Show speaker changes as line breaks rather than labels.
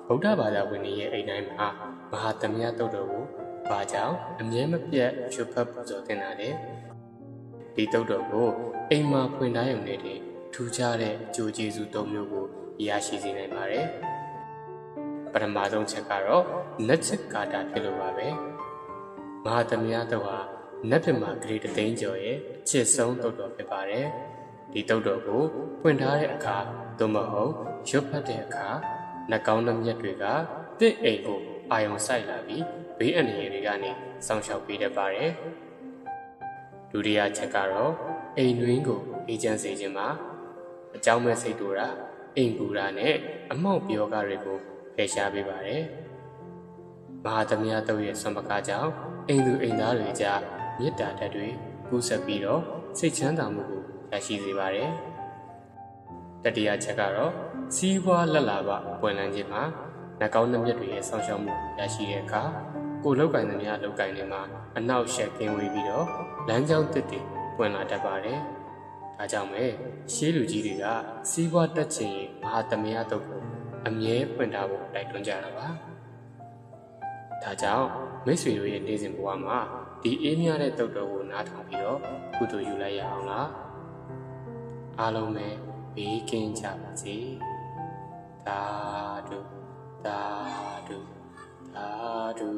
ဗုဒ္ဓဘာသာဝင်တွေရဲ့အိမ်တိုင်းမှာမဟာသမယတုတ်တော်ကိုဘာကြောင့်အမြဲမပြတ်ဖြုတ်ဖက်ပူဇော်တင်တာလဲဒီတုတ်တော်ကိုအိမ်မှာဖွင့်ထားရုံနဲ့တည်းထူးခြားတဲ့အကျိုးကျေးဇူး၃မျိုးကိုရရှိစေနိုင်ပါတယ်ပထမဆုံးချက်ကတော့နတ်ချက်ကာတာဖြစ်လို့ပါပဲမဟာသမယတုတ်ဟာနတ်ပြည်မှာဂရေတသိန်းကျော်ရဲ့အချစ်ဆုံးတုတ်တော်ဖြစ်ပါတယ်ဒီတုတ်တော်ကိုဖွင့်ထားတဲ့အခါသို့မဟုတ်ရွတ်ဖတ်တဲ့အခါနှကောင်းနှမျက်တွေကတင့်အိမ်ကိုအာယုံစိုက်လာပြီးဘေးအန္တရာယ်တွေကနေစောင့်ရှောက်ပေးတတ်ပါတယ်ဒုတိယချက်ကတော့အိမ်တွင်းကိုအေးချမ်းစေခြင်းမှာအကြောင်းမဲ့စိတ်တူတာအိမ်ပူတာနဲ့အမောက်ပြောကားတွေကိုဖယ်ရှားပေးပါတယ်မဟာသမယတုတ်ရဲ့ဆွမ်းပကားကြောင့်အိမ်သူအိမ်သားတွေကြားမေတ္တာဓာတ်တွေကူးဆက်ပြီးတော့စိတ်ချမ်းသာမှုကိုရရှိစေပါတယ်တတိယချက်ကတော့စီးပွားလက်လာပပွင့်လန်းခြင်းမှာနှကောင်းနှမျက်တွေရဲ့ဆောင်းရှောက်မှုရရှိတဲ့အခါကိုယ်လောက်ကင်သမျှလောက်ကင်တွေမှာအနှောက်အယှက်ကင်းဝေးပြီးတော့လမ်းကြောင်းတစ်တွေပွင့်လာတတ်ပါတယ်။ဒါကြောင့်ပဲရှေးလူကြီးတွေကစီးပွားတက်ချင်ရင်မဟာသမယတုတ်ကိုအမြဲပွင့်ထားဖို့တိုက်တွန်းကြတာပါ။ဒါကြောင့်မိတ်ဆွေတို့ရဲ့နေ့စဉ်ဘဝမှာဒီအေးမြတဲ့တုတ်တော်ကိုနားထောင်ပြီးတော့ကုသိုလ်ယူလိုက်ရအောင်လား။အားလုံးပဲဘေးကင်းကြပါစေ။သာဓုသာဓုသာဓု